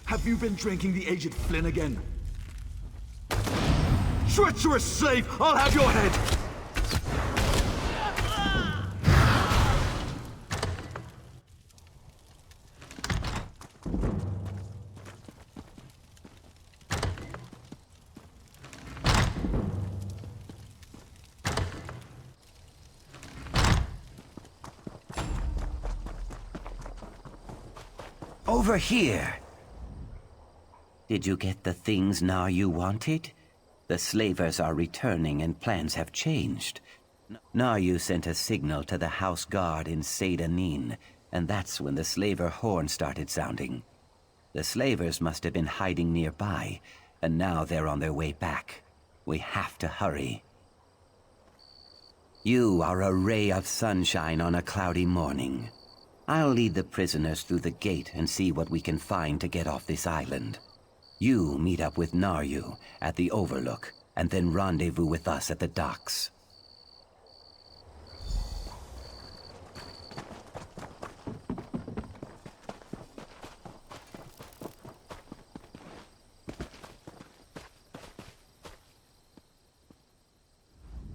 Have you been drinking the aged Flynn again? Treacherous slave! I'll have your head! Over here! Did you get the things now you wanted? The slavers are returning and plans have changed. Naryu sent a signal to the house guard in Radeon, and that's when the slaver horn started sounding. The slavers must have been hiding nearby, and now they're on their way back. We have to hurry. You are a ray of sunshine on a cloudy morning. I'll lead the prisoners through the gate and see what we can find to get off this island. You meet up with Naryu at the Overlook, and then rendezvous with us at the docks.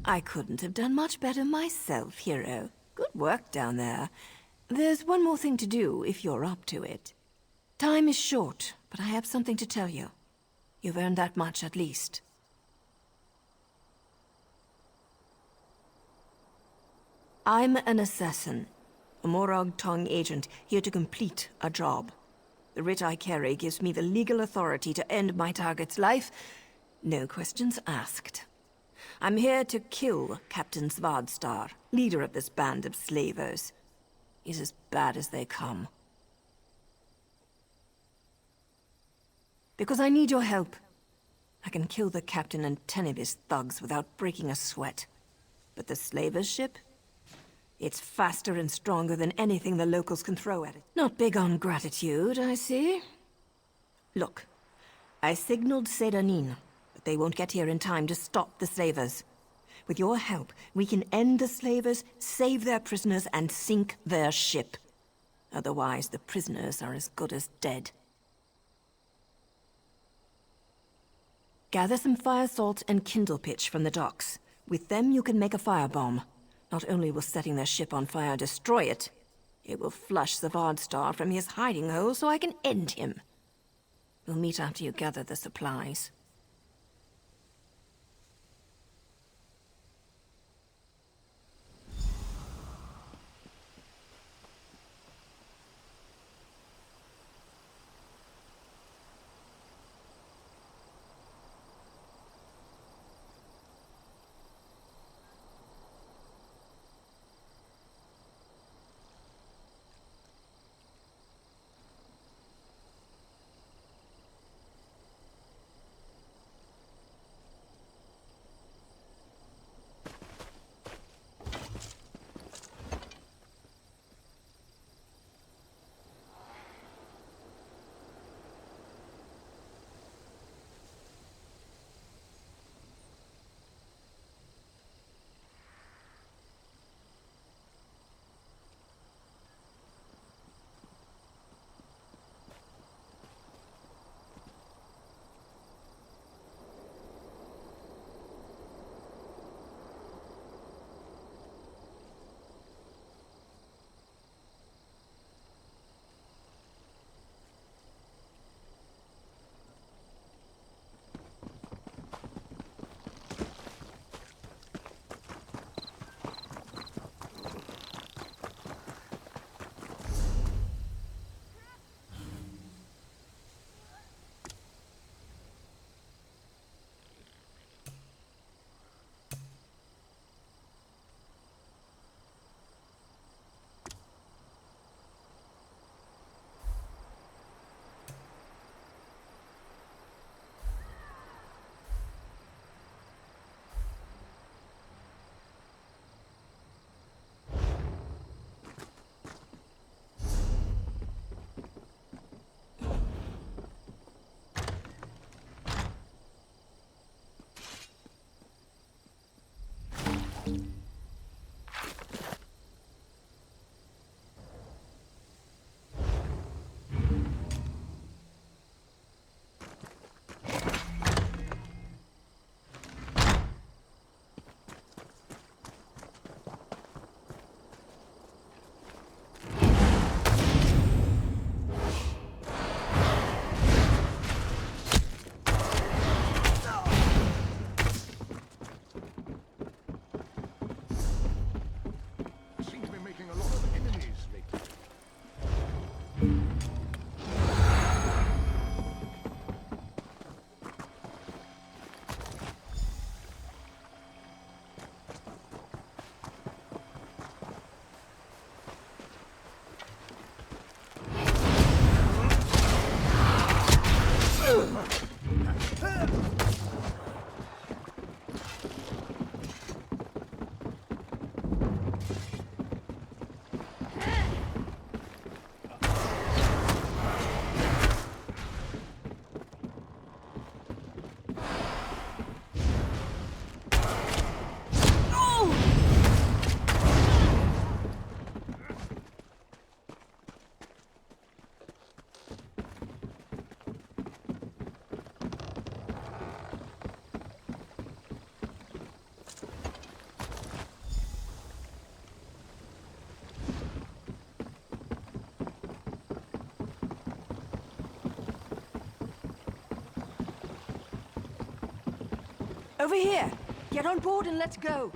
I couldn't have done much better myself, hero. Good work down there. There's one more thing to do, if you're up to it. Time is short, but I have something to tell you. You've earned that much, at least. I'm an assassin, a Morag Tong agent, here to complete a job. The writ I carry gives me the legal authority to end my target's life. No questions asked. I'm here to kill Captain Svardstar, leader of this band of slavers. He's as bad as they come. Because I need your help. I can kill the captain and 10 of his thugs without breaking a sweat. But the slavers' ship? It's faster and stronger than anything the locals can throw at it. Not big on gratitude, I see. Look, I signaled Radeon, but they won't get here in time to stop the slavers. With your help, we can end the slavers, save their prisoners, and sink their ship. Otherwise, the prisoners are as good as dead. Gather some fire salt and kindle pitch from the docks. With them, you can make a firebomb. Not only will setting their ship on fire destroy it, it will flush Svardstar from his hiding hole so I can end him. We'll meet after you gather the supplies. Over here! Get on board and let's go!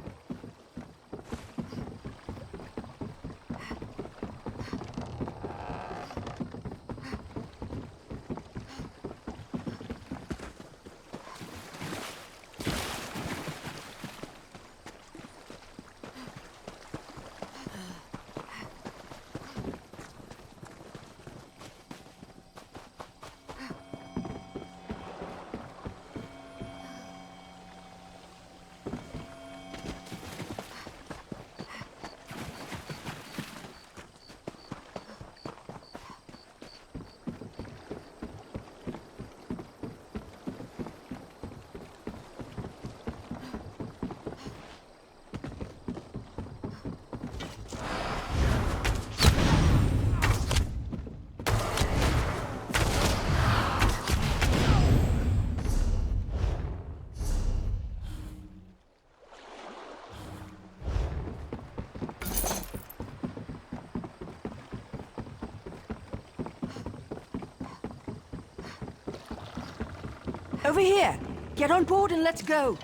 Over here! Get on board and let's go!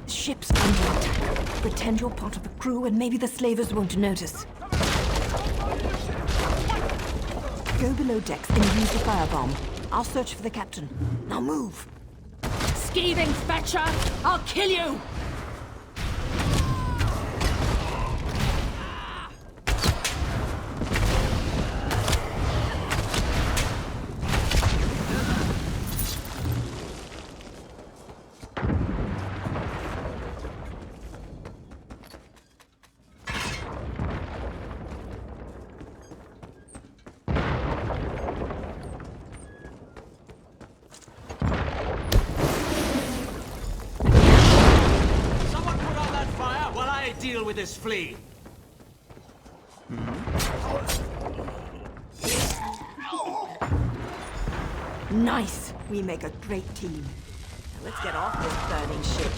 Ship's under attack. Pretend you're part of the crew and maybe the slavers won't notice. Go below decks and use the firebomb. I'll search for the captain. Now move! Skeeving fetcher! I'll kill you! Deal with this flea. Nice! We make a great team. Now let's get off this burning ship.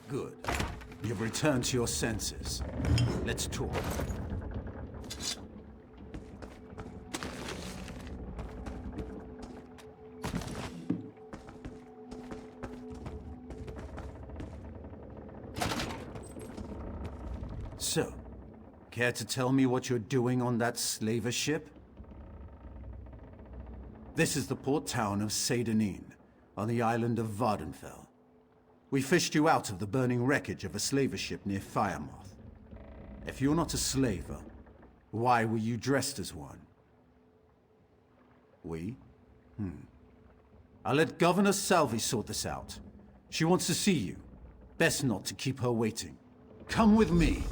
Good. You've returned to your senses. Let's talk. So, care to tell me what you're doing on that slaver ship? This is the port town of Seydanin, on the island of Vardenfell. We fished you out of the burning wreckage of a slaver ship near Firemoth. If you're not a slaver, why were you dressed as one? We? I'll let Governor Salvi sort this out. She wants to see you. Best not to keep her waiting. Come with me.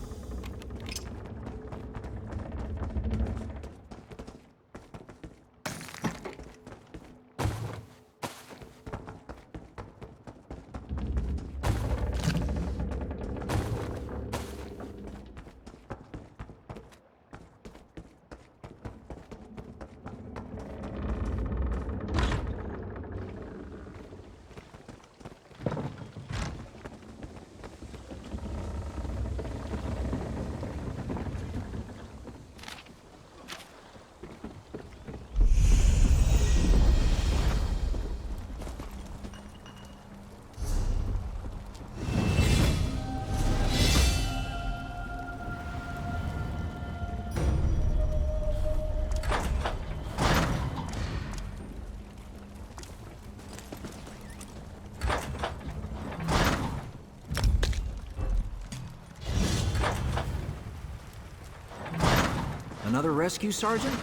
Another rescue, Sergeant?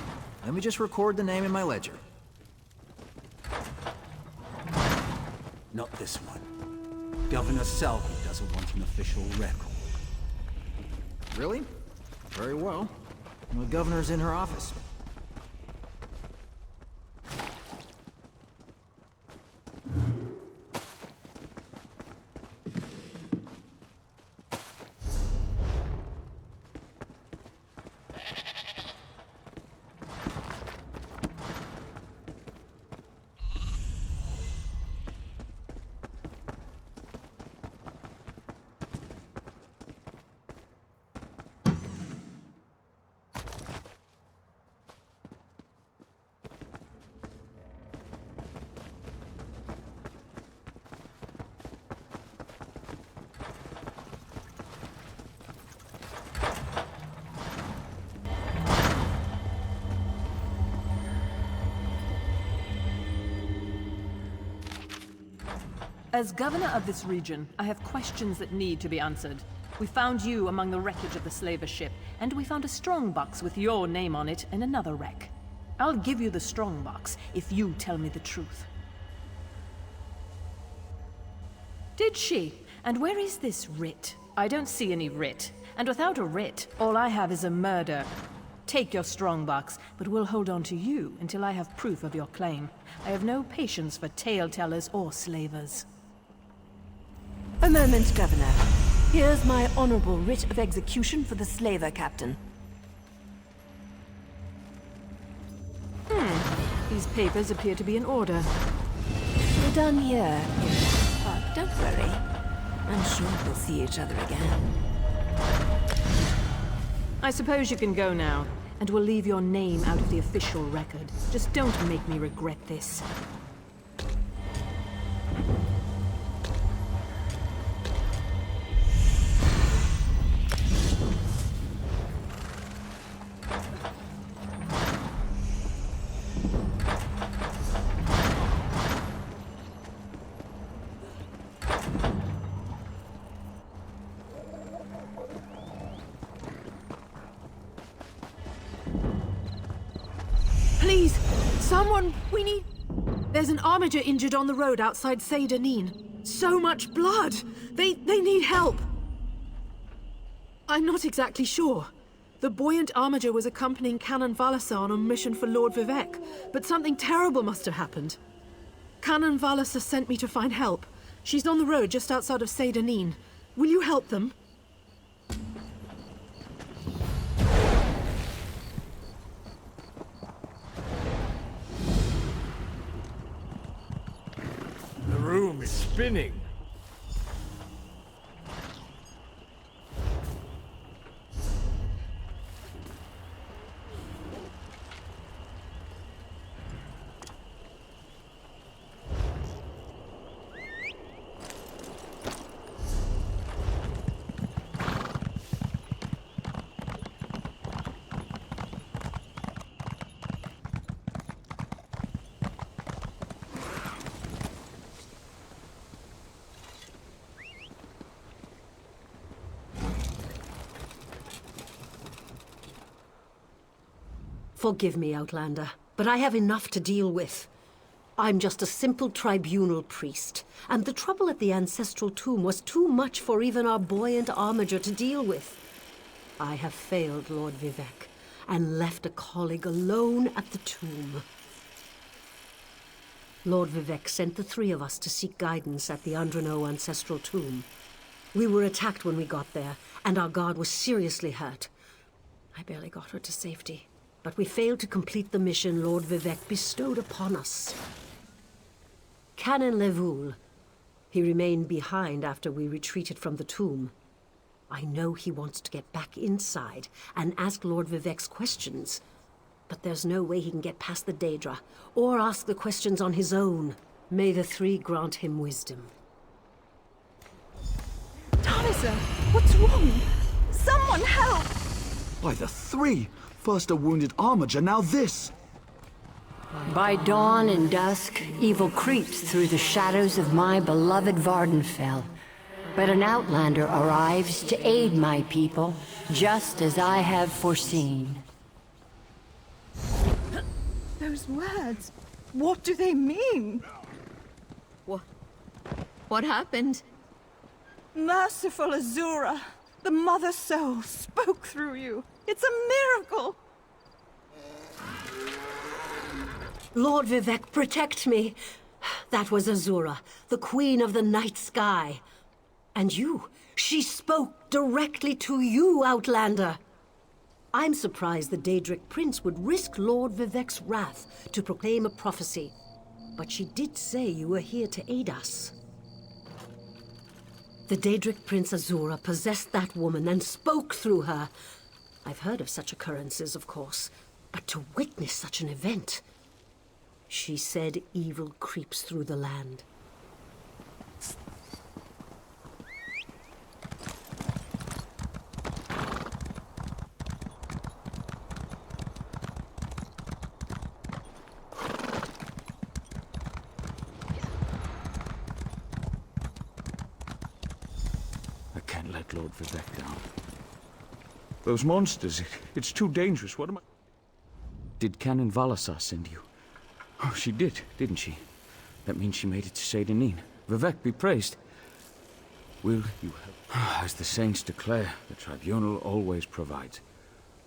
Let me just record the name in my ledger. Not this one. Governor Selby doesn't want an official record. Really? Very well. The governor's in her office. As governor of this region, I have questions that need to be answered. We found you among the wreckage of the slaver ship, and we found a strongbox with your name on it in another wreck. I'll give you the strongbox if you tell me the truth. Did she? And where is this writ? I don't see any writ. And without a writ, all I have is a murder. Take your strongbox, but we'll hold on to you until I have proof of your claim. I have no patience for tale-tellers or slavers. A moment, Governor. Here's my honorable writ of execution for the slaver captain. These papers appear to be in order. We're done here. But don't worry. I'm sure we'll see each other again. I suppose you can go now, and we'll leave your name out of the official record. Just don't make me regret this. Please, someone, we need... There's an armiger injured on the road outside Saint-Denis. So much blood! They need help! I'm not exactly sure. The buoyant armiger was accompanying Canon Valasa on a mission for Lord Vivek, but something terrible must have happened. Canon Valasa sent me to find help. She's on the road just outside of Saint-Denis. Will you help them? The room is spinning. Forgive me, Outlander, but I have enough to deal with. I'm just a simple tribunal priest, and the trouble at the ancestral tomb was too much for even our buoyant armiger to deal with. I have failed Lord Vivek, and left a colleague alone at the tomb. Lord Vivek sent the three of us to seek guidance at the Andrano ancestral tomb. We were attacked when we got there, and our guard was seriously hurt. I barely got her to safety. But we failed to complete the mission Lord Vivek bestowed upon us. Canon Levoul. He remained behind after we retreated from the tomb. I know he wants to get back inside and ask Lord Vivek's questions. But there's no way he can get past the Daedra, or ask the questions on his own. May the three grant him wisdom. Talisa, what's wrong? Someone help! By the three! First a wounded armiger, now this! By dawn and dusk, evil creeps through the shadows of my beloved Vardenfell. But an outlander arrives to aid my people, just as I have foreseen. Those words, what do they mean? What happened? Merciful Azura, the Mother Soul spoke through you. It's a miracle! Lord Vivek, protect me. That was Azura, the Queen of the Night Sky. And you, she spoke directly to you, Outlander. I'm surprised the Daedric Prince would risk Lord Vivek's wrath to proclaim a prophecy. But she did say you were here to aid us. The Daedric Prince Azura possessed that woman and spoke through her. I've heard of such occurrences, of course, but to witness such an event... She said evil creeps through the land. I can't let Lord Vivek down. Those monsters, it's too dangerous. What am I... Did Canon Valasar send you? Oh, she did, didn't she? That means she made it to Saint-Denis. Vivek be praised. Will you help? As the saints declare, the tribunal always provides.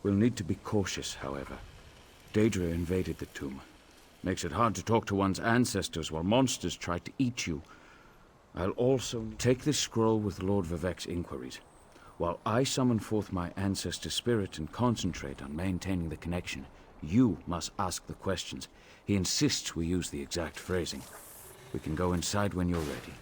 We'll need to be cautious, however. Daedra invaded the tomb. Makes it hard to talk to one's ancestors while monsters try to eat you. I'll also take this scroll with Lord Vivek's inquiries, while I summon forth my ancestor spirit and concentrate on maintaining the connection. You must ask the questions. He insists we use the exact phrasing. We can go inside when you're ready.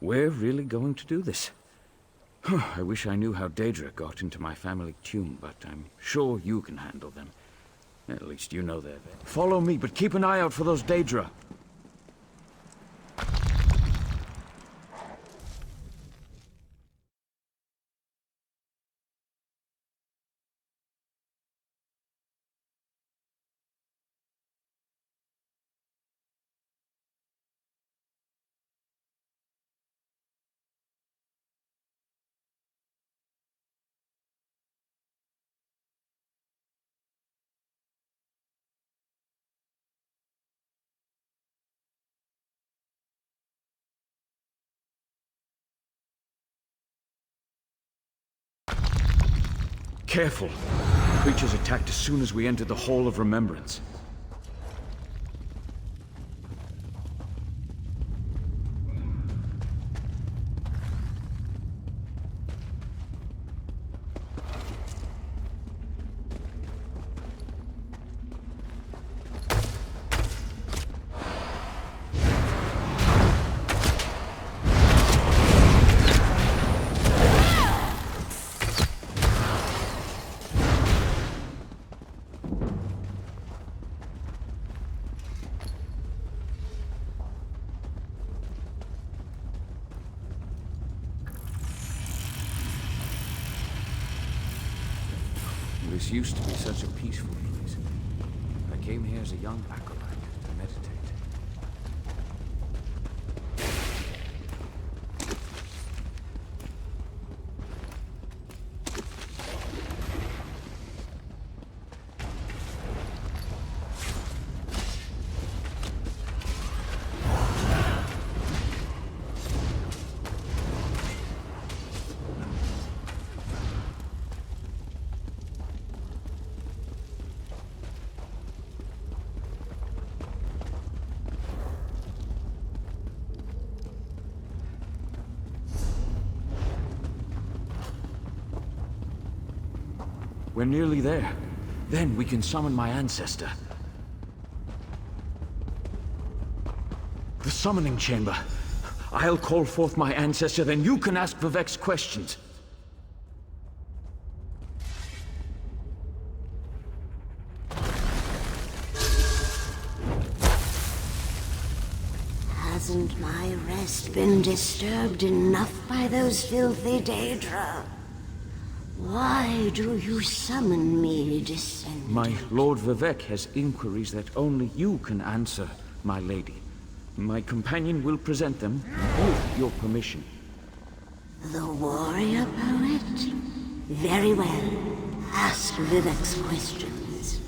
We're really going to do this? I wish I knew how Daedra got into my family tomb, but I'm sure you can handle them. At least you know they're there. Follow me, but keep an eye out for those Daedra. Careful. Creatures attacked as soon as we entered the Hall of Remembrance. This used to be such a peaceful place. I came here as a young acolyte to meditate. We're nearly there. Then we can summon my ancestor. The summoning chamber. I'll call forth my ancestor, then you can ask Vivek's questions. Hasn't my rest been disturbed enough by those filthy Daedra? Why do you summon me, descendant? My Lord Vivek has inquiries that only you can answer, my lady. My companion will present them with your permission. The warrior poet? Very well. Ask Vivek's questions.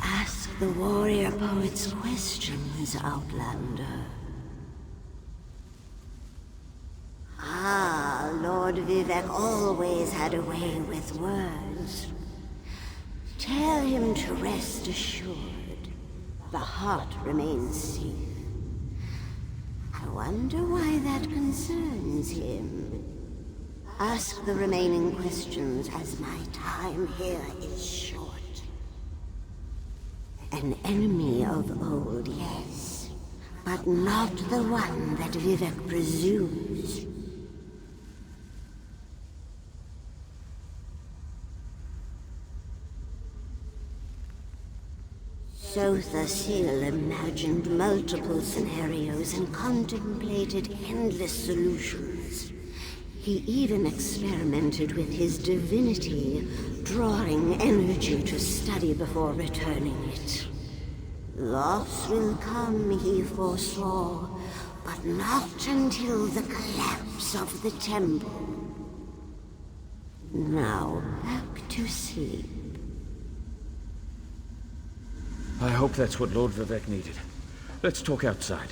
Ask the warrior poet's questions, Outlander. Ah, Lord Vivek always had a way with words. Tell him to rest assured. The heart remains safe. I wonder why that concerns him. Ask the remaining questions, as my time here is short. An enemy of old, yes, but not the one that Vivek presumes. Sotha Sil imagined multiple scenarios and contemplated endless solutions. He even experimented with his divinity, drawing energy to study before returning it. Loss will come, he foresaw, but not until the collapse of the temple. Now back to sleep. I hope that's what Lord Vivek needed. Let's talk outside.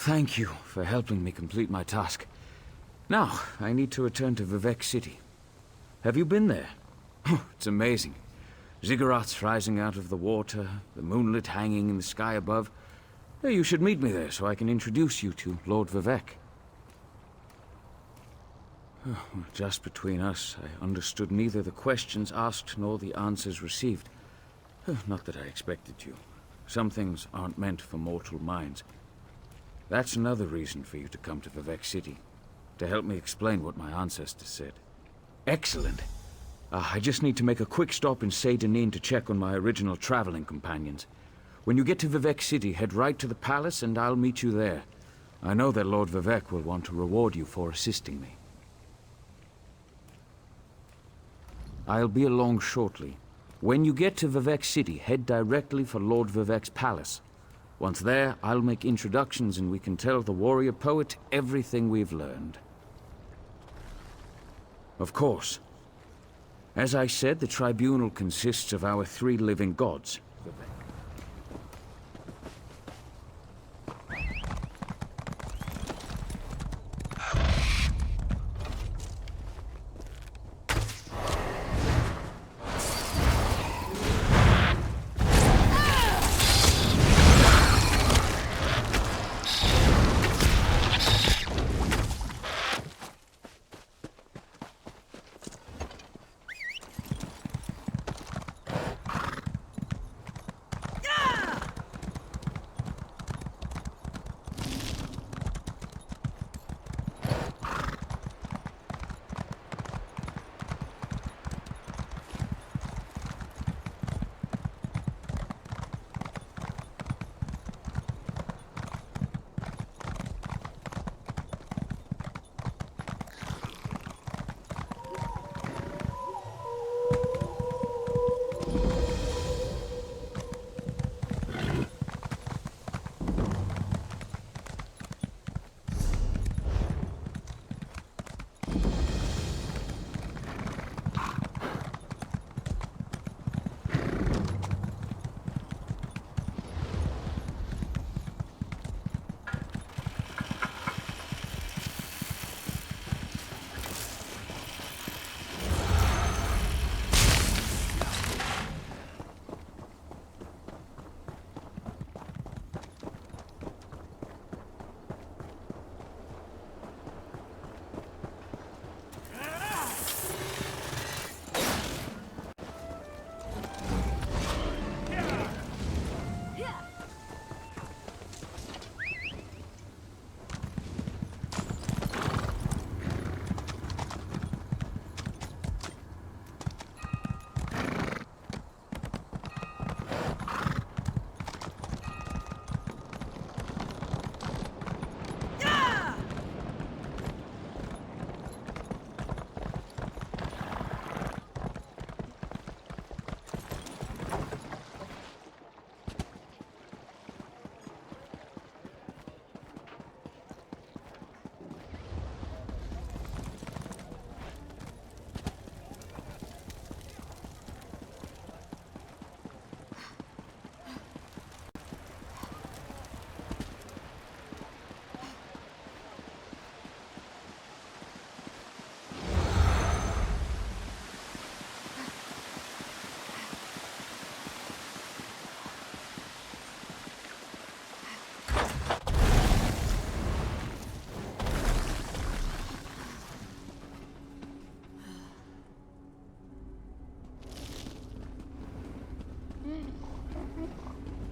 Thank you for helping me complete my task. Now, I need to return to Vivek City. Have you been there? It's amazing. Ziggurats rising out of the water, the moonlit hanging in the sky above. Hey, you should meet me there so I can introduce you to Lord Vivek. Just between us, I understood neither the questions asked nor the answers received. Not that I expected you. Some things aren't meant for mortal minds. That's another reason for you to come to Vivek City, to help me explain what my ancestors said. Excellent. I just need to make a quick stop in Saint-Denis to check on my original traveling companions. When you get to Vivek City, head right to the palace and I'll meet you there. I know that Lord Vivek will want to reward you for assisting me. I'll be along shortly. When you get to Vivek City, head directly for Lord Vivek's palace. Once there, I'll make introductions and we can tell the warrior poet everything we've learned. Of course. As I said, the tribunal consists of our 3 living gods.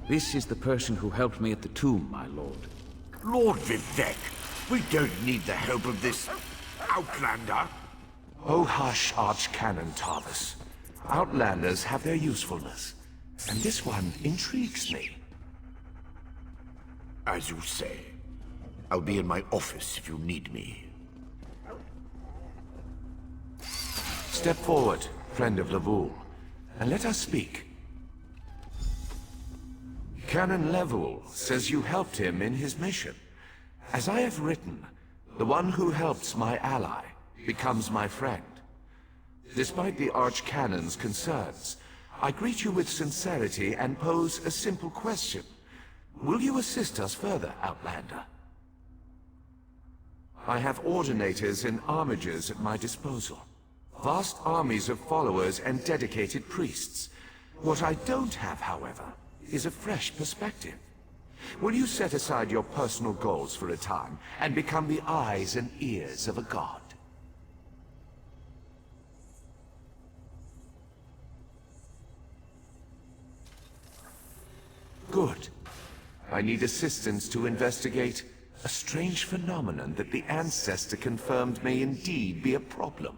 This is the person who helped me at the tomb, my lord. Lord Vivek, we don't need the help of this outlander. Oh hush, Archcanon Tarvis. Outlanders have their usefulness, and this one intrigues me. As you say. I'll be in my office if you need me. Step forward, friend of Lavul, and let us speak. Canon Level says you helped him in his mission. As I have written, the one who helps my ally becomes my friend. Despite the Archcanon's concerns, I greet you with sincerity and pose a simple question. Will you assist us further, Outlander? I have ordinators and armigers at my disposal. Vast armies of followers and dedicated priests. What I don't have, however, is a fresh perspective. Will you set aside your personal goals for a time and become the eyes and ears of a god? Good. I need assistance to investigate a strange phenomenon that the Ancestor confirmed may indeed be a problem.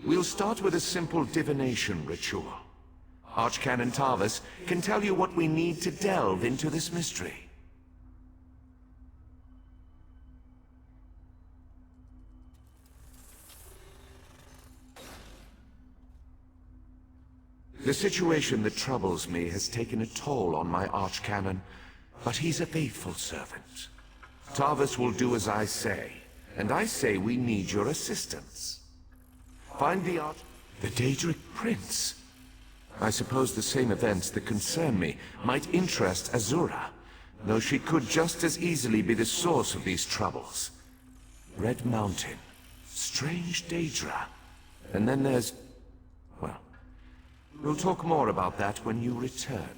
We'll start with a simple divination ritual. Archcanon Tarvis can tell you what we need to delve into this mystery. The situation that troubles me has taken a toll on my archcanon, but he's a faithful servant. Tarvis will do as I say, and I say we need your assistance. Find the Daedric Prince. I suppose the same events that concern me might interest Azura, though she could just as easily be the source of these troubles. Red Mountain, strange Daedra, and then there's... well, we'll talk more about that when you return.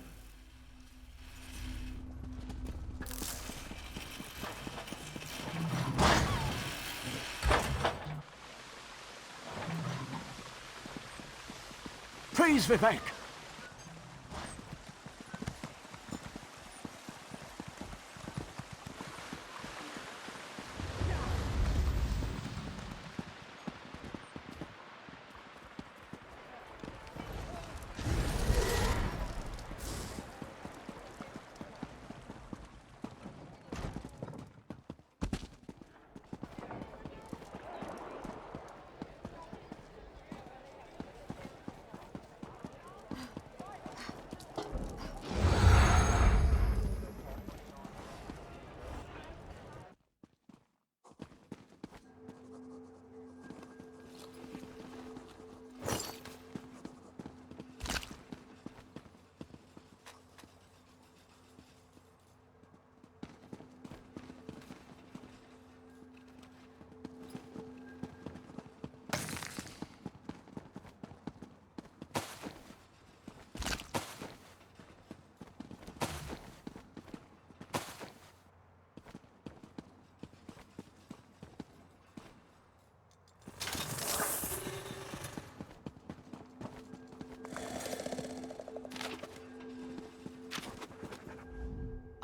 Praise Vivek!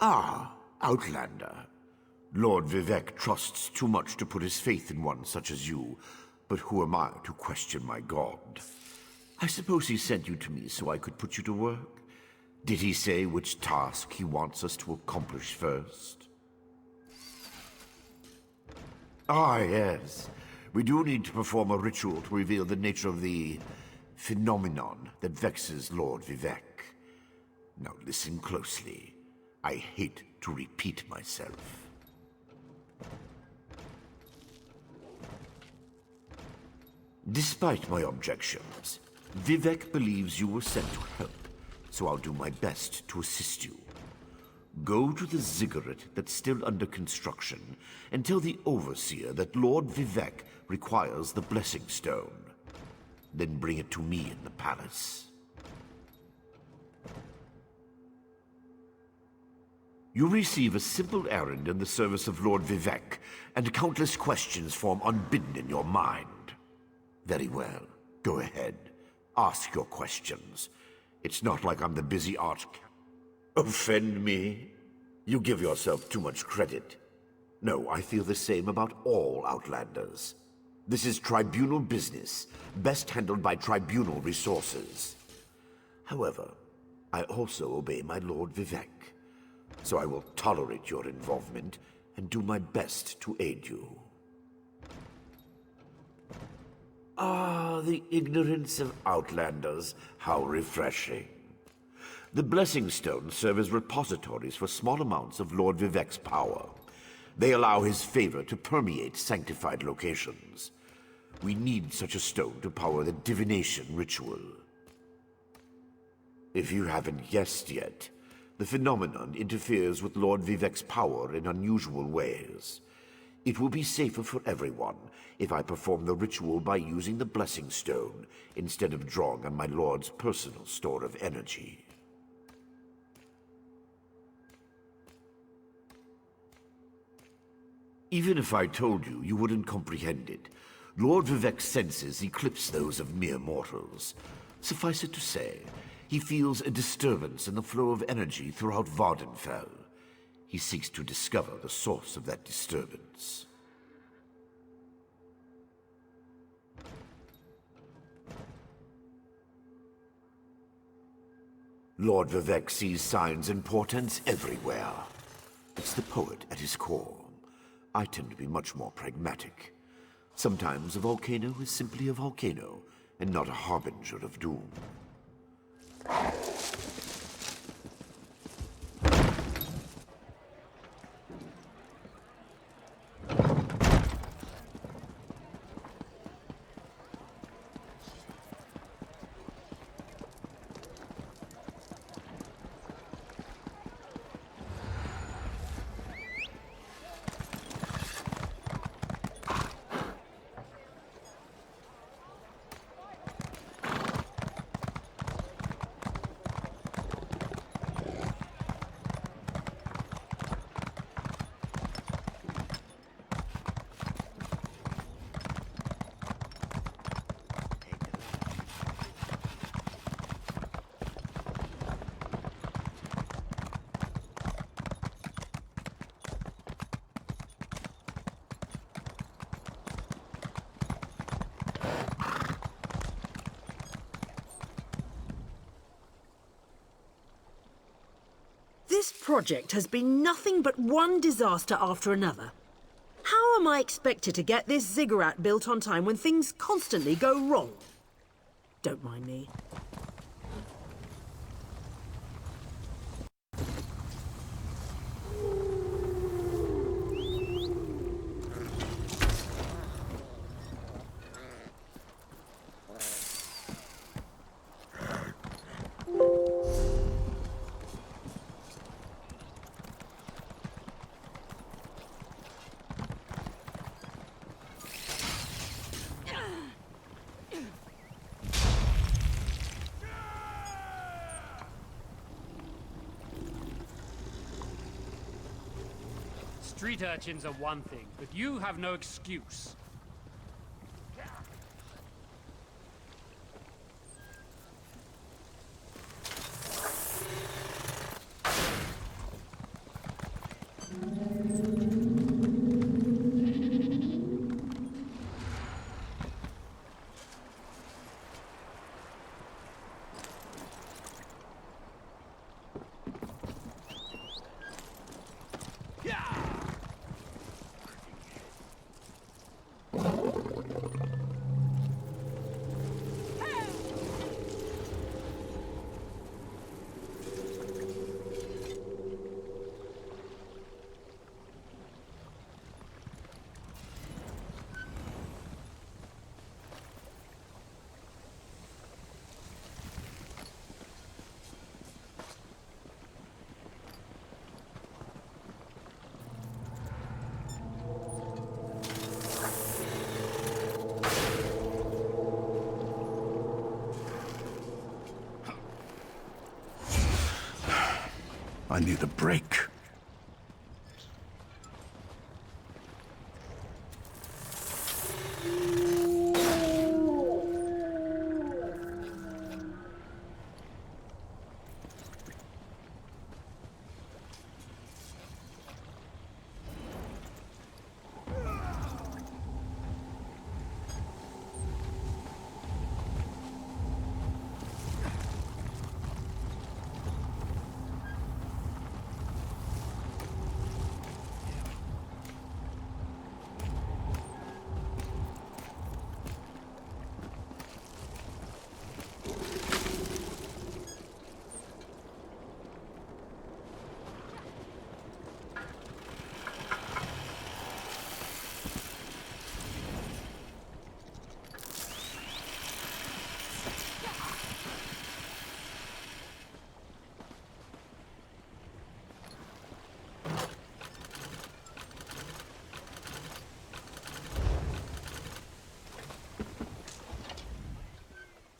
Ah, Outlander. Lord Vivek trusts too much to put his faith in one such as you, but who am I to question my god? I suppose he sent you to me so I could put you to work? Did he say which task he wants us to accomplish first? Ah, yes. We do need to perform a ritual to reveal the nature of the phenomenon that vexes Lord Vivek. Now listen closely. I hate to repeat myself. Despite my objections, Vivek believes you were sent to help, so I'll do my best to assist you. Go to the ziggurat that's still under construction and tell the Overseer that Lord Vivek requires the Blessing Stone. Then bring it to me in the palace. You receive a simple errand in the service of Lord Vivek, and countless questions form unbidden in your mind. Very well. Go ahead. Ask your questions. It's not like I'm the busy Offend me? You give yourself too much credit. No, I feel the same about all Outlanders. This is tribunal business, best handled by tribunal resources. However, I also obey my Lord Vivek. So I will tolerate your involvement and do my best to aid you. Ah, the ignorance of Outlanders. How refreshing. The Blessing Stones serve as repositories for small amounts of Lord Vivek's power. They allow his favor to permeate sanctified locations. We need such a stone to power the divination ritual. If you haven't guessed yet, the phenomenon interferes with Lord Vivek's power in unusual ways. It will be safer for everyone if I perform the ritual by using the Blessing Stone instead of drawing on my Lord's personal store of energy. Even if I told you, you wouldn't comprehend it. Lord Vivek's senses eclipse those of mere mortals. Suffice it to say, he feels a disturbance in the flow of energy throughout Vardenfell. He seeks to discover the source of that disturbance. Lord Vivek sees signs and portents everywhere. It's the poet at his core. I tend to be much more pragmatic. Sometimes a volcano is simply a volcano, and not a harbinger of doom. This project has been nothing but one disaster after another. How am I expected to get this ziggurat built on time when things constantly go wrong? Don't mind me. Street urchins are one thing, but you have no excuse. I need a break.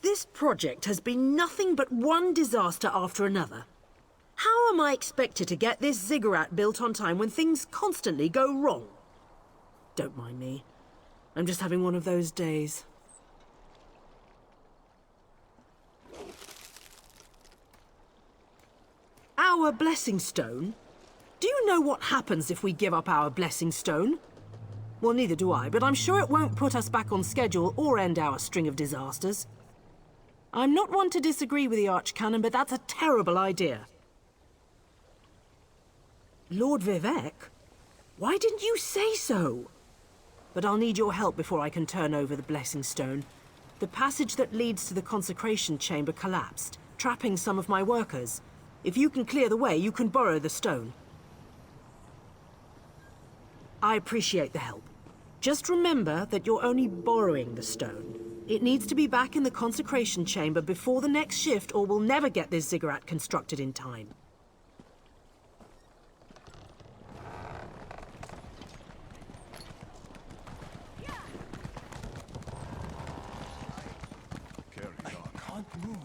This project has been nothing but one disaster after another. How am I expected to get this ziggurat built on time when things constantly go wrong? Don't mind me. I'm just having one of those days. Our blessing stone? Do you know what happens if we give up our blessing stone? Well, neither do I, but I'm sure it won't put us back on schedule or end our string of disasters. I'm not one to disagree with the Archcanon, but that's a terrible idea. Lord Vivek? Why didn't you say so? But I'll need your help before I can turn over the blessing stone. The passage that leads to the consecration chamber collapsed. trapping some of my workers. If you can clear the way, you can borrow the stone. I appreciate the help. Just remember that you're only borrowing the stone. It needs to be back in the consecration chamber before the next shift, or we'll never get this ziggurat constructed in time. I can't move.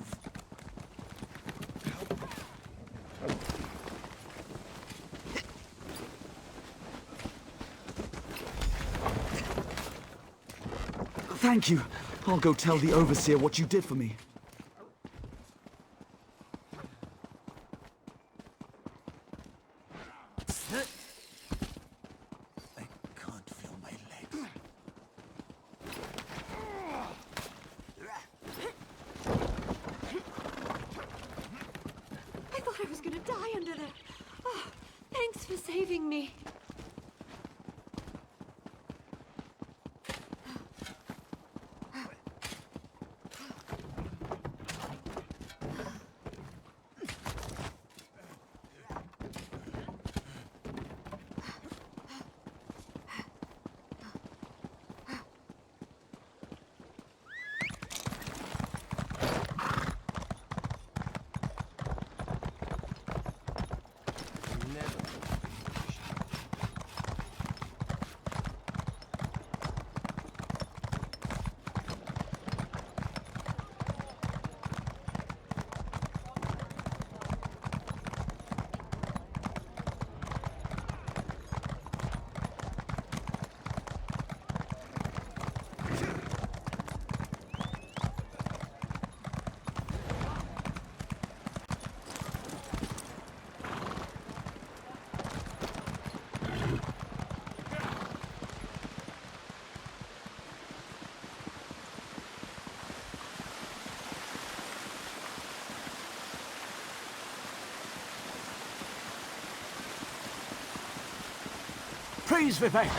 Thank you. I'll go tell the Overseer what you did for me. I can't feel my legs. I thought I was gonna die under there. Oh, thanks for saving me. Praise Vivek!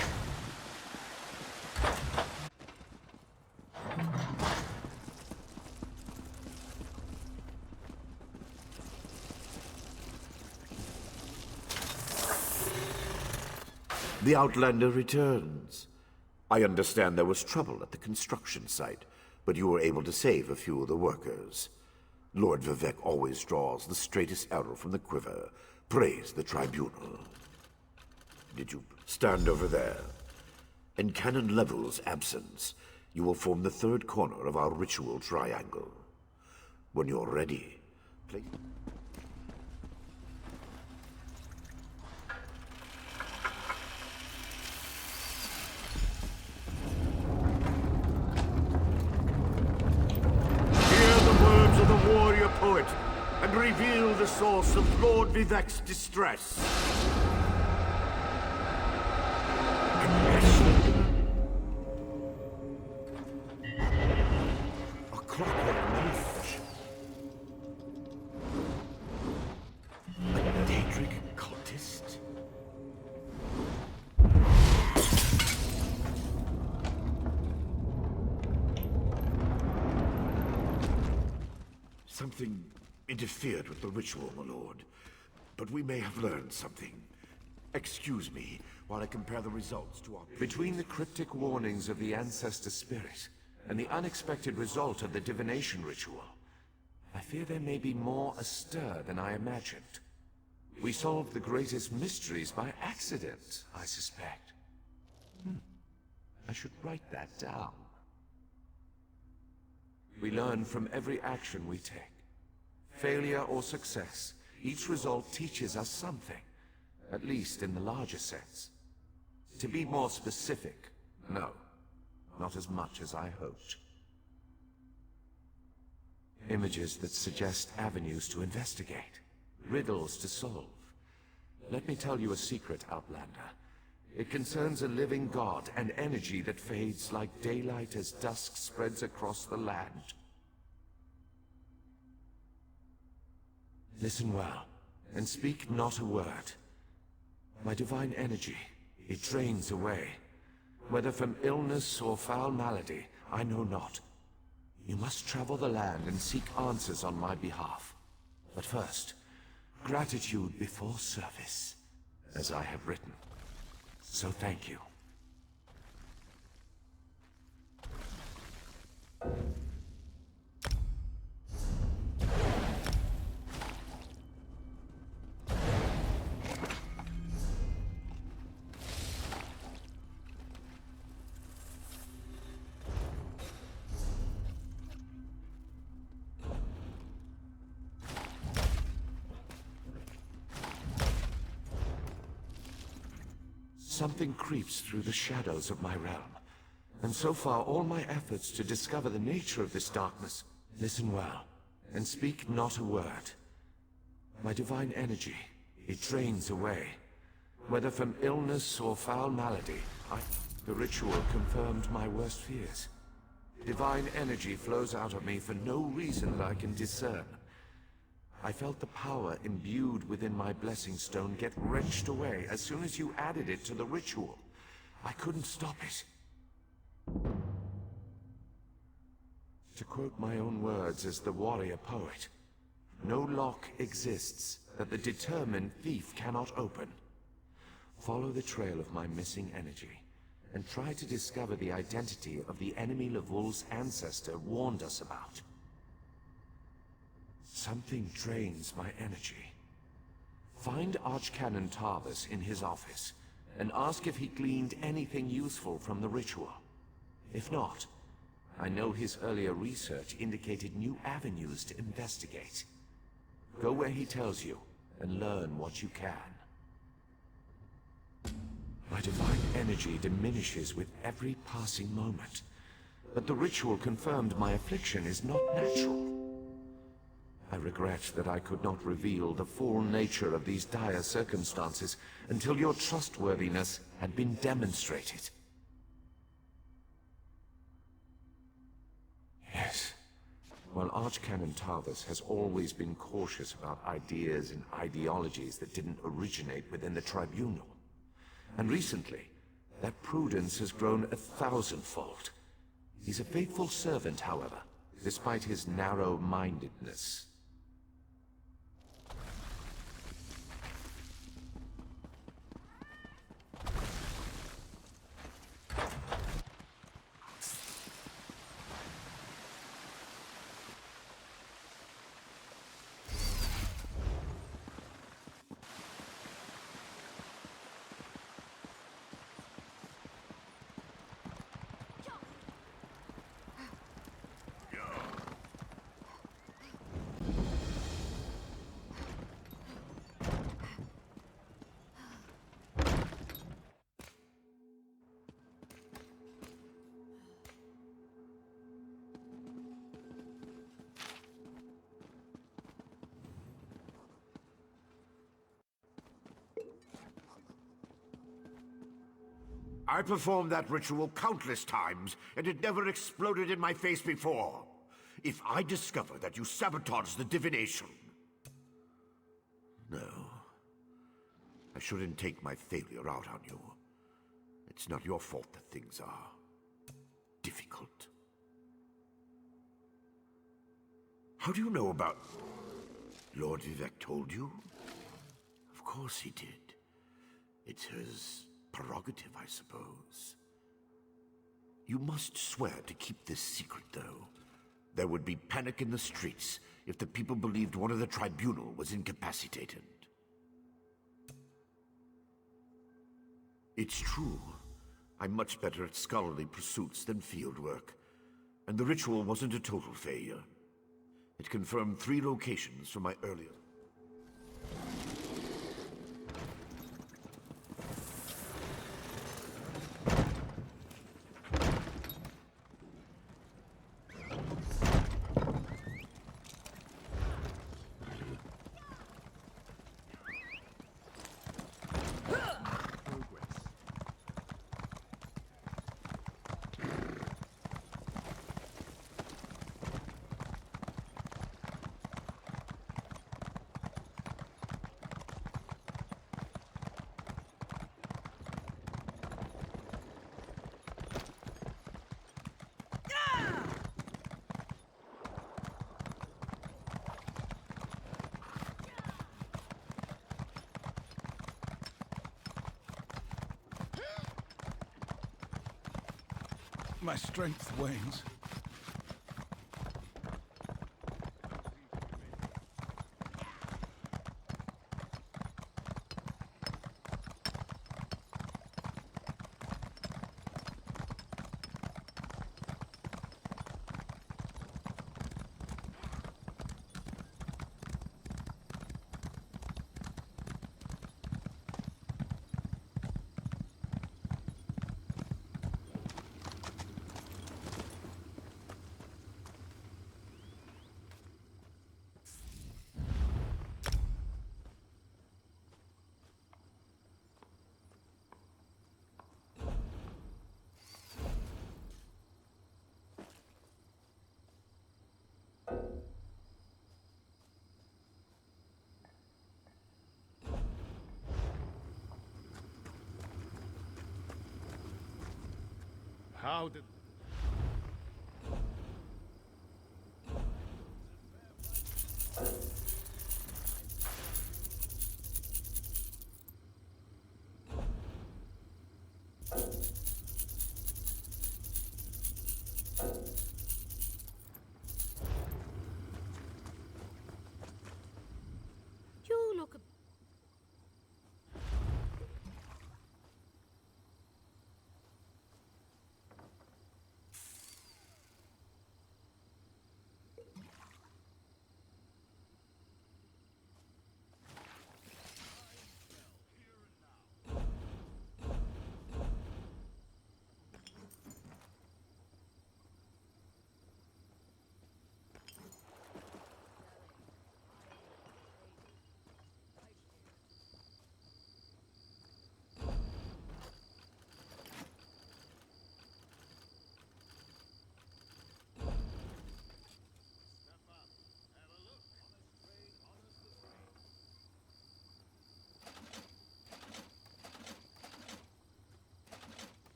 The Outlander returns. I understand there was trouble at the construction site, but you were able to save a few of the workers. Lord Vivek always draws the straightest arrow from the quiver. Praise the Tribunal. Did you stand over there? In Canon Level's absence, you will form the third corner of our ritual triangle. When you're ready, place... warrior poet, and reveal the source of Lord Vivek's distress. A clockwork knife. A Daedric cultist. Something interfered with the ritual, my lord. But we may have learned something. Excuse me while I compare the results to our... Between the cryptic warnings of the ancestor spirit and the unexpected result of the divination ritual, I fear there may be more astir than I imagined. We solved the greatest mysteries by accident, I suspect. I should write that down. We learn from every action we take. Failure or success, each result teaches us something, at least in the larger sense. To be more specific, no, not as much as I hoped. Images that suggest avenues to investigate, riddles to solve. Let me tell you a secret, Outlander. It concerns a living god and energy that fades like daylight as dusk spreads across the land. Listen well, and speak not a word. My divine energy, it drains away. Whether from illness or foul malady, I know not. You must travel the land and seek answers on my behalf. But first, gratitude before service, as I have written. So thank you. Something creeps through the shadows of my realm, and so far all my efforts to discover the nature of this darkness. Listen well, and speak not a word. My divine energy, it drains away. Whether from illness or foul malady, the ritual confirmed my worst fears. Divine energy flows out of me for no reason that I can discern. I felt the power imbued within my blessing stone get wrenched away as soon as you added it to the ritual. I couldn't stop it. To quote my own words as the warrior poet, no lock exists that the determined thief cannot open. Follow the trail of my missing energy, and try to discover the identity of the enemy Levul's ancestor warned us about. Something drains my energy. Find Archcanon Tarvis in his office, and ask if he gleaned anything useful from the ritual. If not, I know his earlier research indicated new avenues to investigate. Go where he tells you, and learn what you can. My divine energy diminishes with every passing moment, but the ritual confirmed my affliction is not natural. I regret that I could not reveal the full nature of these dire circumstances until your trustworthiness had been demonstrated. Yes. While Archcanon Tarvis has always been cautious about ideas and ideologies that didn't originate within the Tribunal, and recently, that prudence has grown 1,000-fold. He's a faithful servant, however, despite his narrow-mindedness. I performed that ritual countless times, and it never exploded in my face before. If I discover that you sabotaged the divination... No. I shouldn't take my failure out on you. It's not your fault that things are... difficult. How do you know about... Lord Vivec told you? Of course he did. It's his... prerogative, I suppose. You must swear to keep this secret, though. There would be panic in the streets if the people believed one of the Tribunal was incapacitated. It's true. I'm much better at scholarly pursuits than field work, and the ritual wasn't a total failure. It confirmed 3 locations from my earlier... My strength wanes. How did... You look a...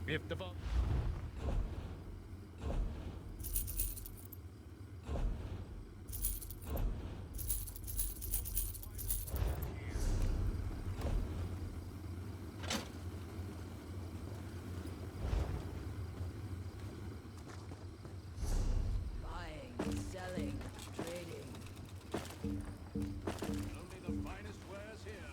If the... Buying, selling, trading. Only the finest wares here.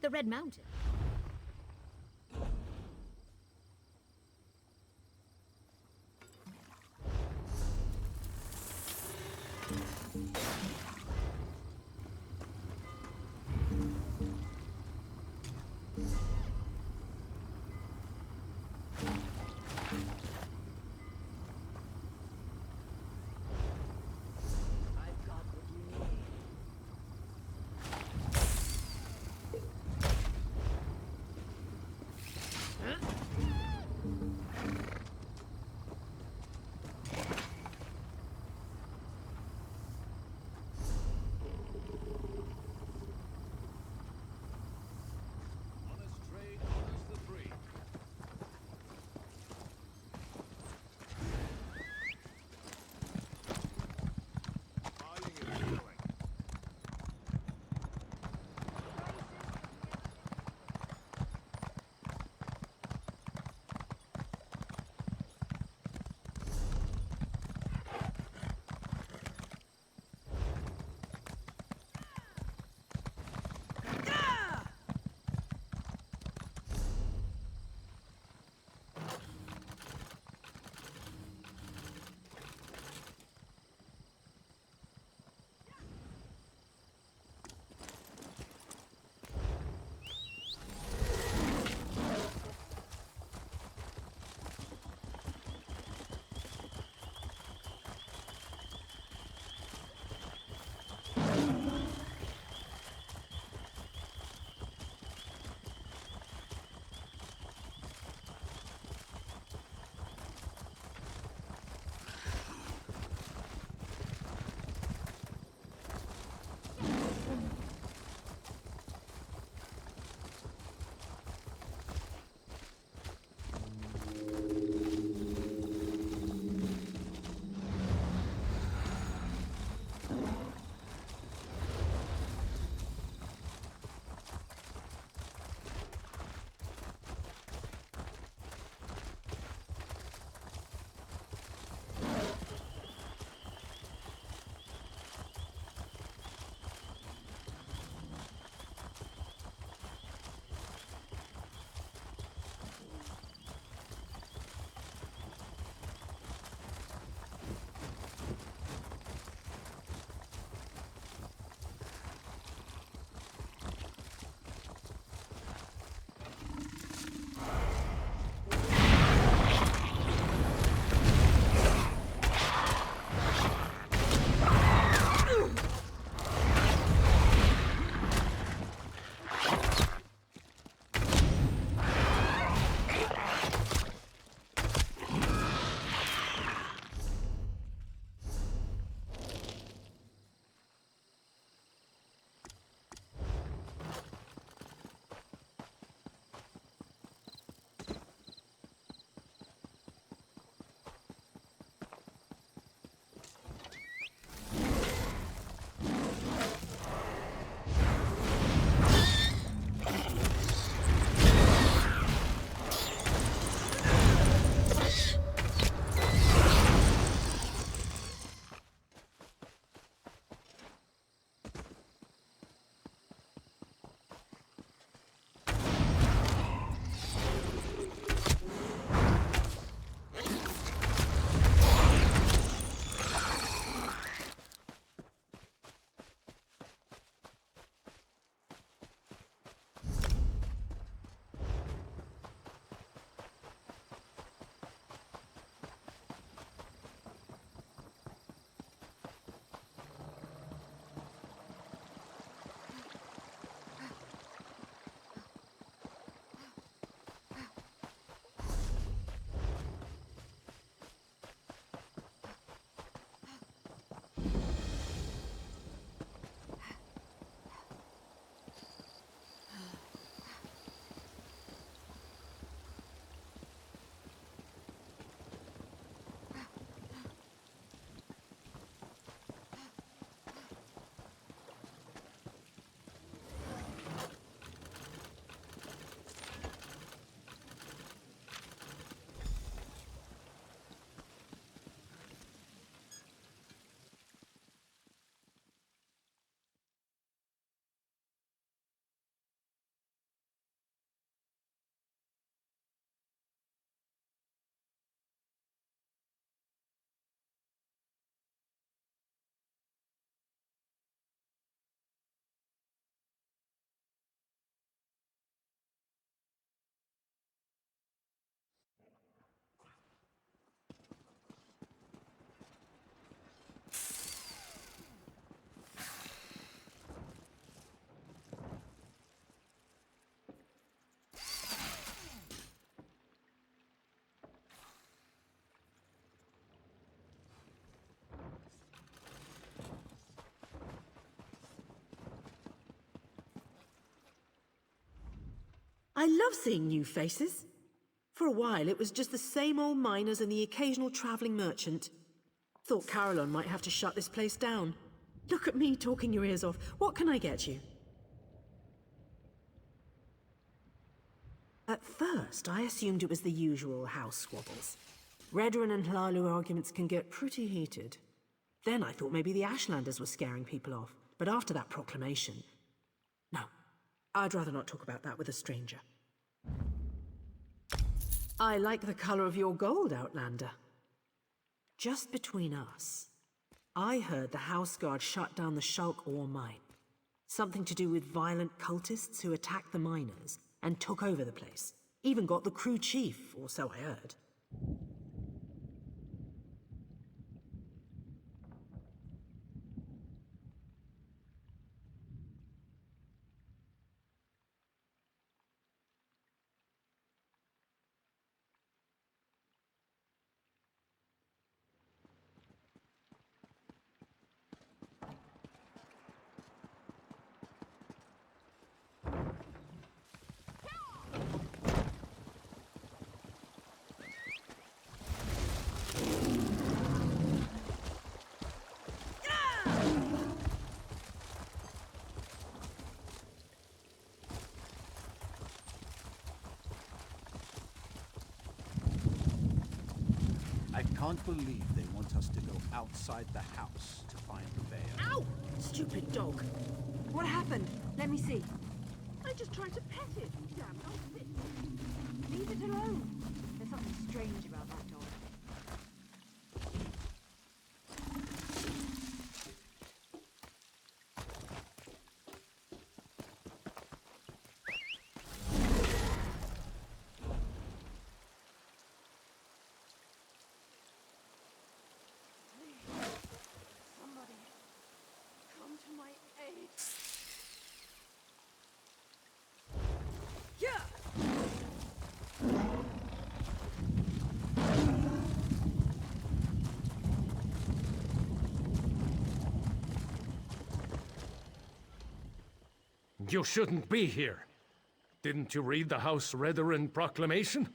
The Red Mountain. I've got what you need. I love seeing new faces. For a while, it was just the same old miners and the occasional traveling merchant. Thought Caroline might have to shut this place down. Look at me talking your ears off. What can I get you? At first, I assumed it was the usual house squabbles. Radeon and Hlalu arguments can get pretty heated. Then I thought maybe the Ashlanders were scaring people off. But after that proclamation... No, I'd rather not talk about that with a stranger. I like the color of your gold, Outlander. Just between us, I heard the House Guard shut down the Shulk ore mine. Something to do with violent cultists who attacked the miners and took over the place. Even got the crew chief, or so I heard. I can't believe they want us to go outside the house to find the bear. Ow! Stupid dog. What happened? Let me see. I just tried to pet it. Damn, old bitch. Leave it alone. There's something strange about that dog. Somebody, come to my aid. Yeah! You shouldn't be here. Didn't you read the House Radeon proclamation?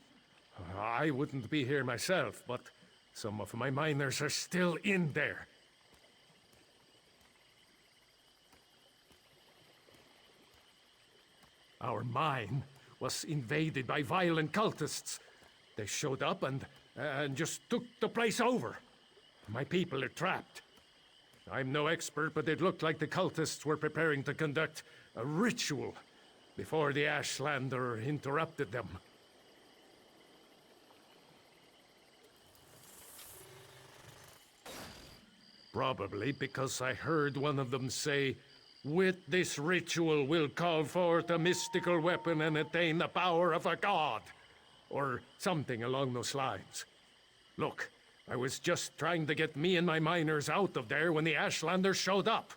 I wouldn't be here myself, but some of my miners are still in there. Our mine was invaded by violent cultists. They showed up and just took the place over. My people are trapped. I'm no expert, but it looked like the cultists were preparing to conduct a ritual before the Ashlander interrupted them. Probably because I heard one of them say, "With this ritual we'll call forth a mystical weapon and attain the power of a god," or something along those lines. Look, I was just trying to get me and my miners out of there when the Ashlander showed up.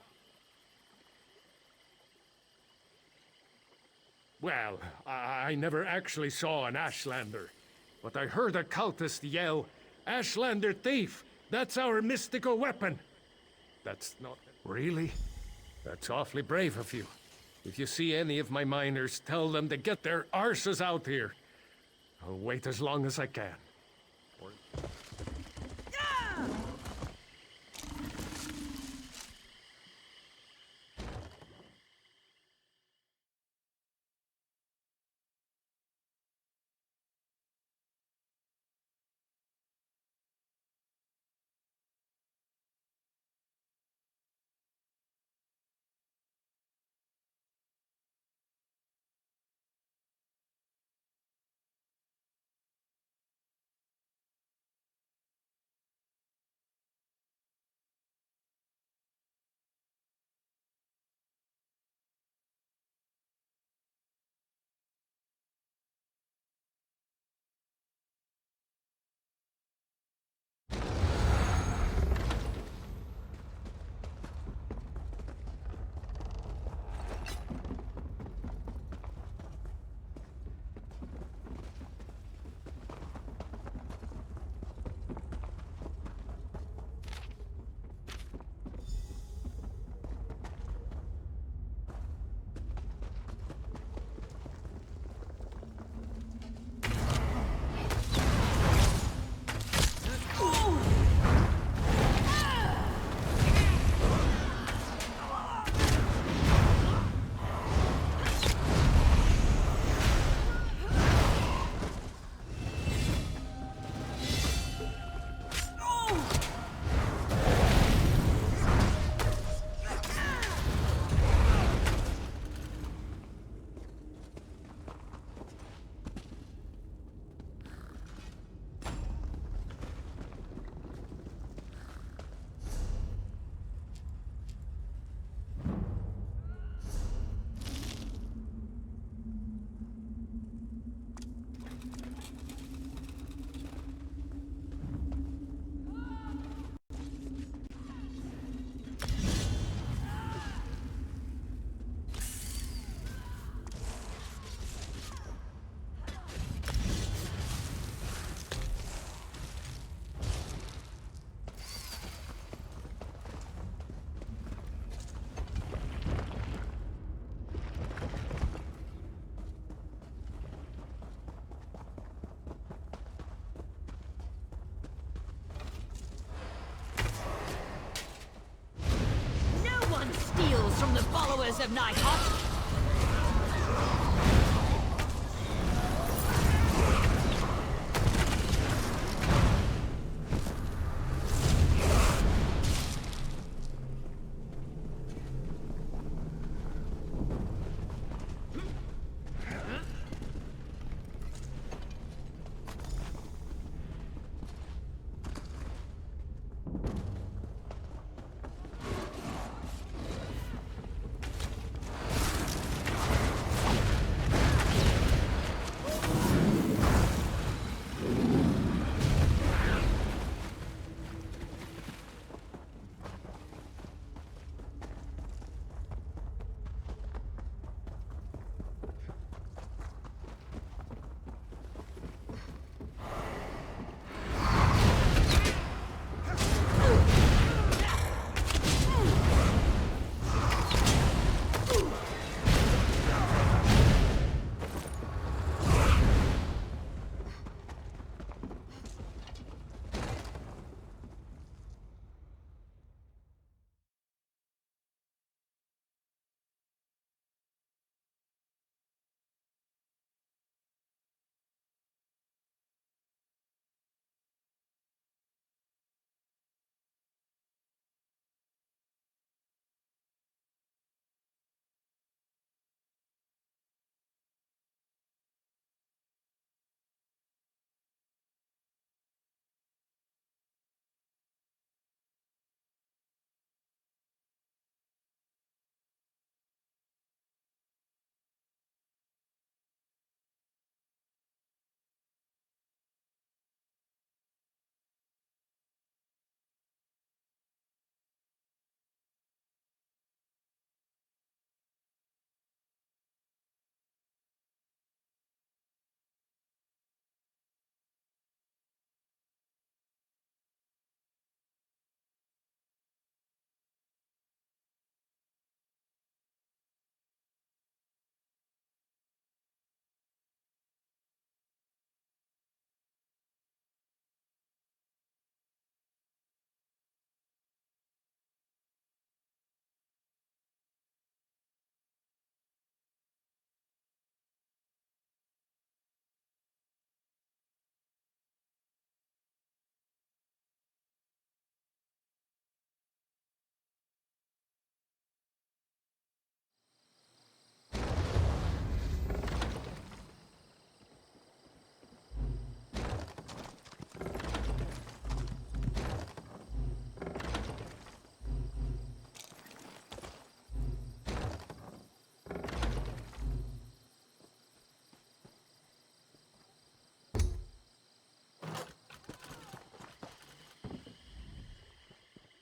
Well, I never actually saw an Ashlander, but I heard a cultist yell, "Ashlander thief! That's our mystical weapon!" That's not... Really? That's awfully brave of you. If you see any of my miners, tell them to get their arses out here. I'll wait as long as I can. Slaves of Nighthawk!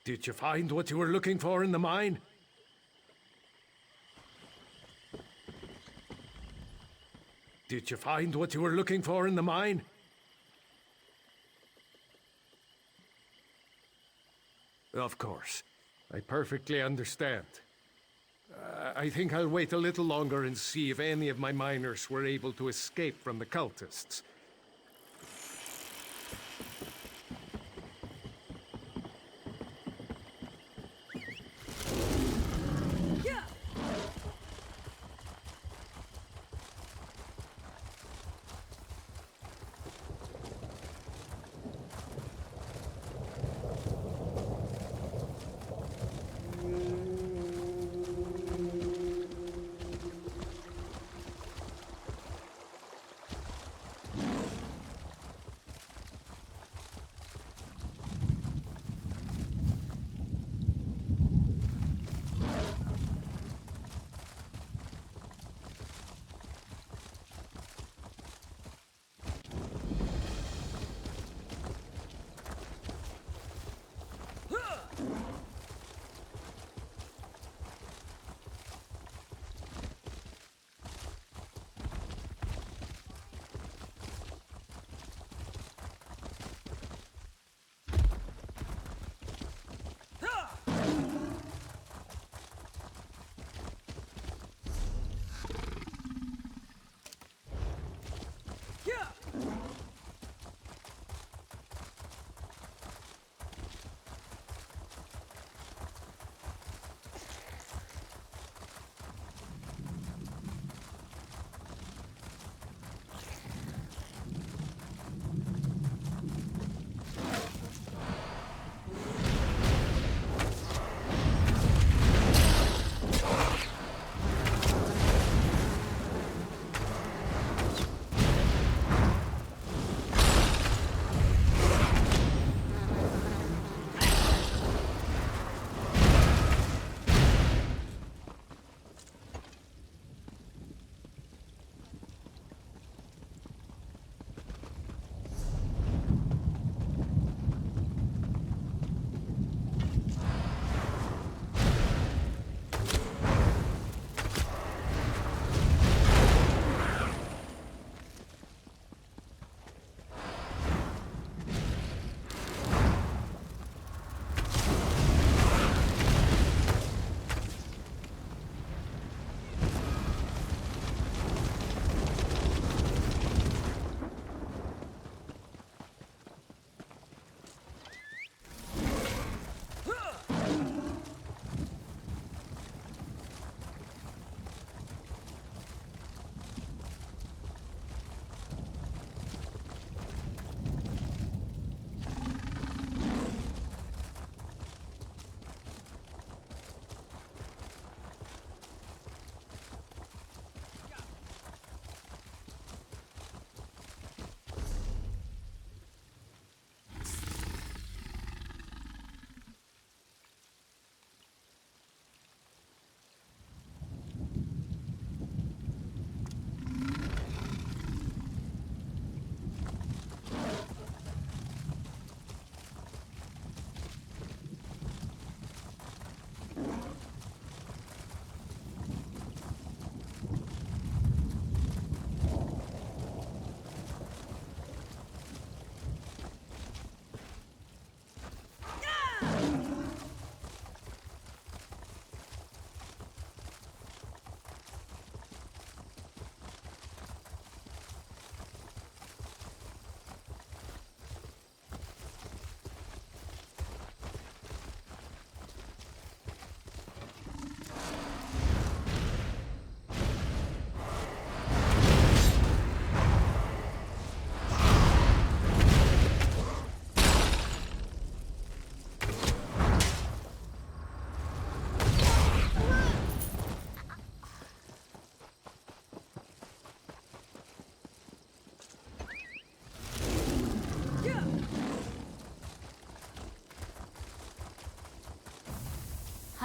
Did you find what you were looking for in the mine? Did you find what you were looking for in the mine? Of course. I perfectly understand. I think I'll wait a little longer and see if any of my miners were able to escape from the cultists.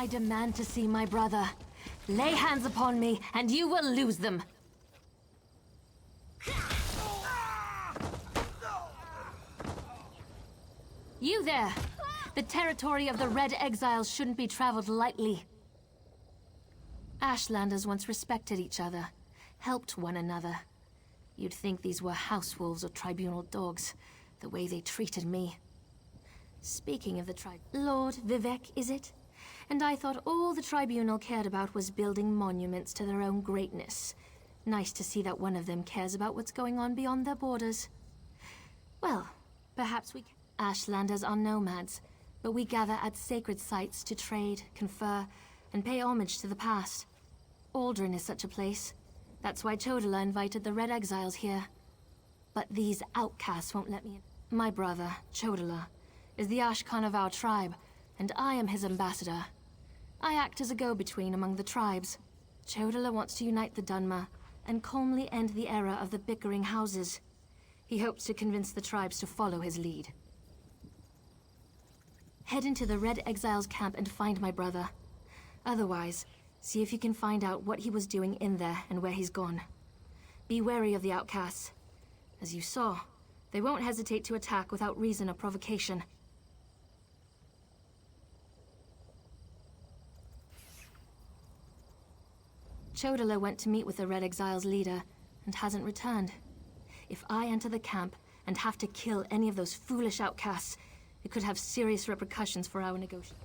I demand to see my brother. Lay hands upon me, and you will lose them. You there! The territory of the Red Exiles shouldn't be traveled lightly. Ashlanders once respected each other, helped one another. You'd think these were house wolves or tribunal dogs, the way they treated me. Speaking of the Lord Vivek, is it? And I thought all the tribunal cared about was building monuments to their own greatness. Nice to see that one of them cares about what's going on beyond their borders. Well, perhaps we... Ashlanders are nomads, but we gather at sacred sites to trade, confer, and pay homage to the past. Aldrin is such a place. That's why Chodala invited the Red Exiles here. But these outcasts won't let me in. My brother, Chodala, is the Ashkan of our tribe, and I am his ambassador. I act as a go-between among the tribes. Chodala wants to unite the Dunma and calmly end the era of the bickering houses. He hopes to convince the tribes to follow his lead. Head into the Red Exiles camp and find my brother. Otherwise, see if you can find out what he was doing in there and where he's gone. Be wary of the outcasts. As you saw, they won't hesitate to attack without reason or provocation. Chodala went to meet with the Red Exiles leader and hasn't returned. If I enter the camp and have to kill any of those foolish outcasts, it could have serious repercussions for our negotiations.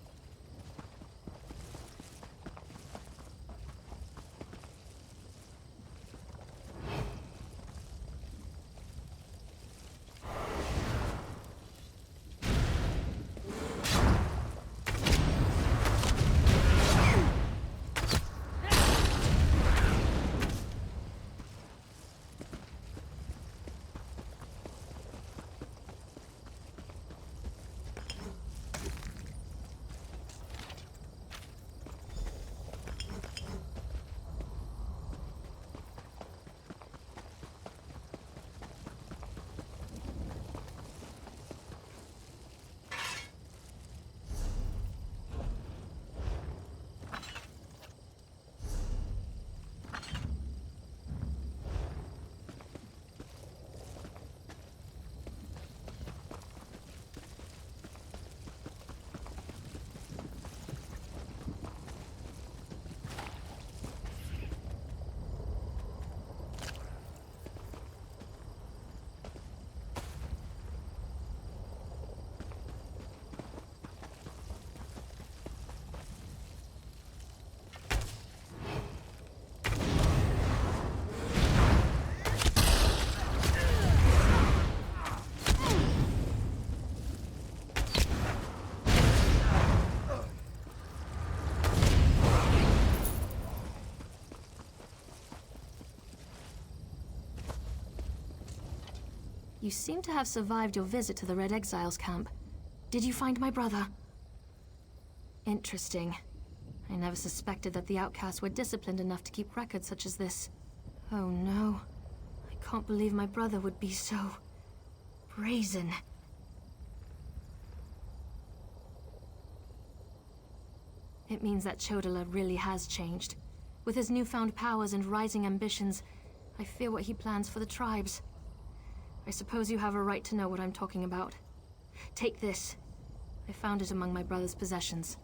You seem to have survived your visit to the Red Exiles camp. Did you find my brother? Interesting. I never suspected that the outcasts were disciplined enough to keep records such as this. Oh no. I can't believe my brother would be so... brazen. It means that Chodala really has changed. With his newfound powers and rising ambitions, I fear what he plans for the tribes. I suppose you have a right to know what I'm talking about. Take this. I found it among my brother's possessions.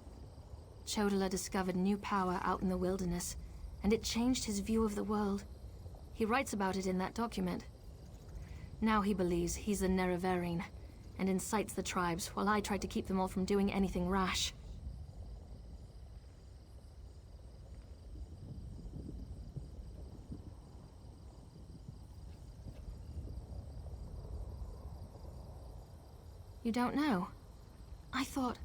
Chodala discovered new power out in the wilderness, and it changed his view of the world. He writes about it in that document. Now he believes he's the Nerevarine, and incites the tribes, while I try to keep them all from doing anything rash. You don't know? I thought...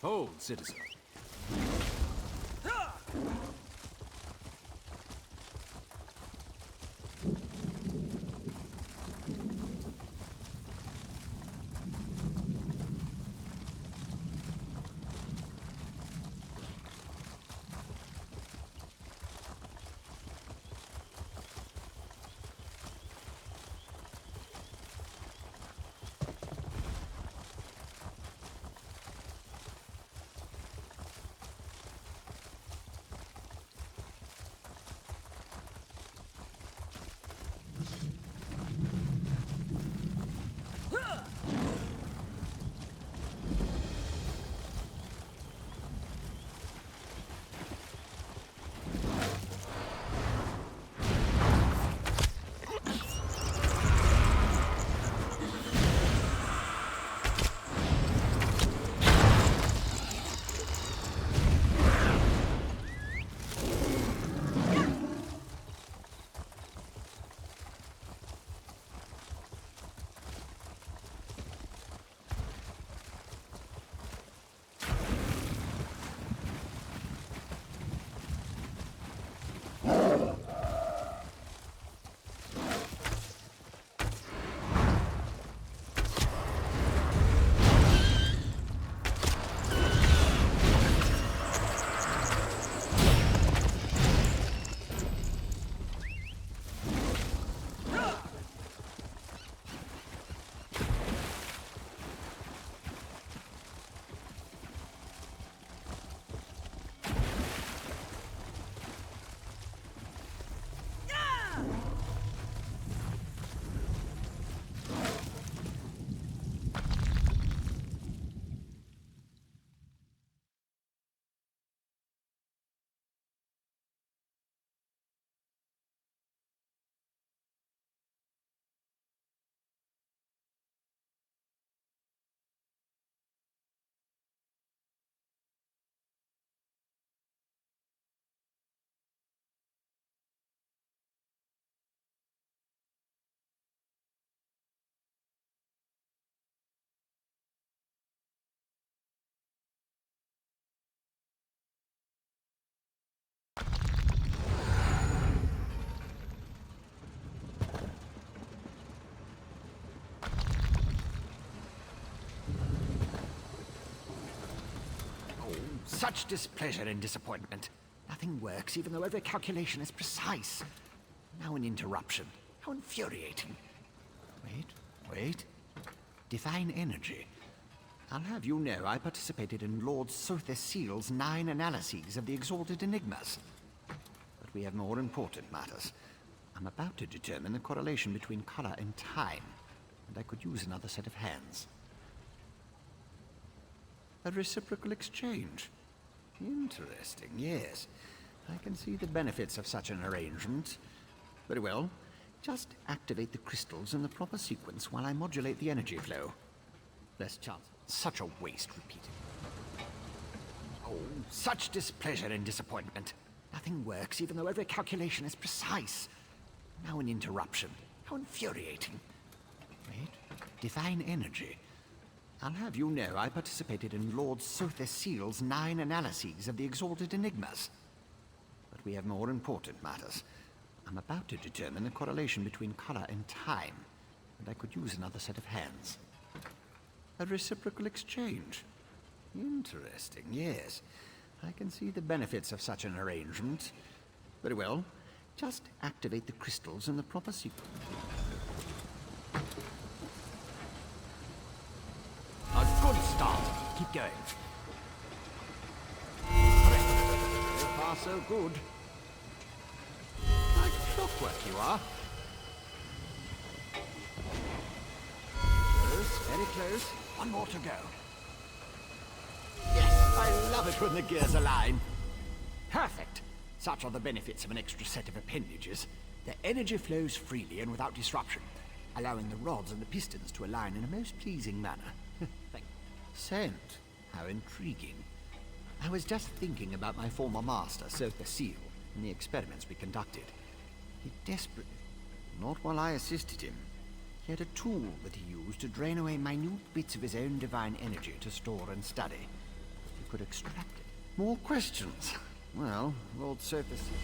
Hold, citizen. Such displeasure and disappointment. Nothing works, even though every calculation is precise. Now an interruption. How infuriating. Wait. Divine energy. I'll have you know I participated in Lord Sother Seal's 9 analyses of the exalted enigmas. But we have more important matters. I'm about to determine the correlation between color and time, and I could use another set of hands. A reciprocal exchange. Interesting, yes. I can see the benefits of such an arrangement. Very well. Just activate the crystals in the proper sequence while I modulate the energy flow. Less chance. Such a waste repeating. Oh, such displeasure and disappointment. Nothing works even though every calculation is precise. Now an interruption. How infuriating. Wait. Divine energy. I'll have you know I participated in Lord Sotha Seal's 9 analyses of the exalted enigmas. But we have more important matters. I'm about to determine the correlation between color and time, and I could use another set of hands. A reciprocal exchange. Interesting, yes. I can see the benefits of such an arrangement. Very well. Just activate the crystals in the proper sequence. A good start. Keep going. Correct. So far, so good. Like clockwork you are. Close, very close. One more to go. Yes, I love it when the gears align. Perfect. Such are the benefits of an extra set of appendages. The energy flows freely and without disruption, allowing the rods and the pistons to align in a most pleasing manner. Thank you. Scent. How intriguing. I was just thinking about my former master, Sotha Seal, and the experiments we conducted. He desperately... Not while I assisted him. He had a tool that he used to drain away minute bits of his own divine energy to store and study. He could extract it. More questions? Well, Lord Sotha Seal...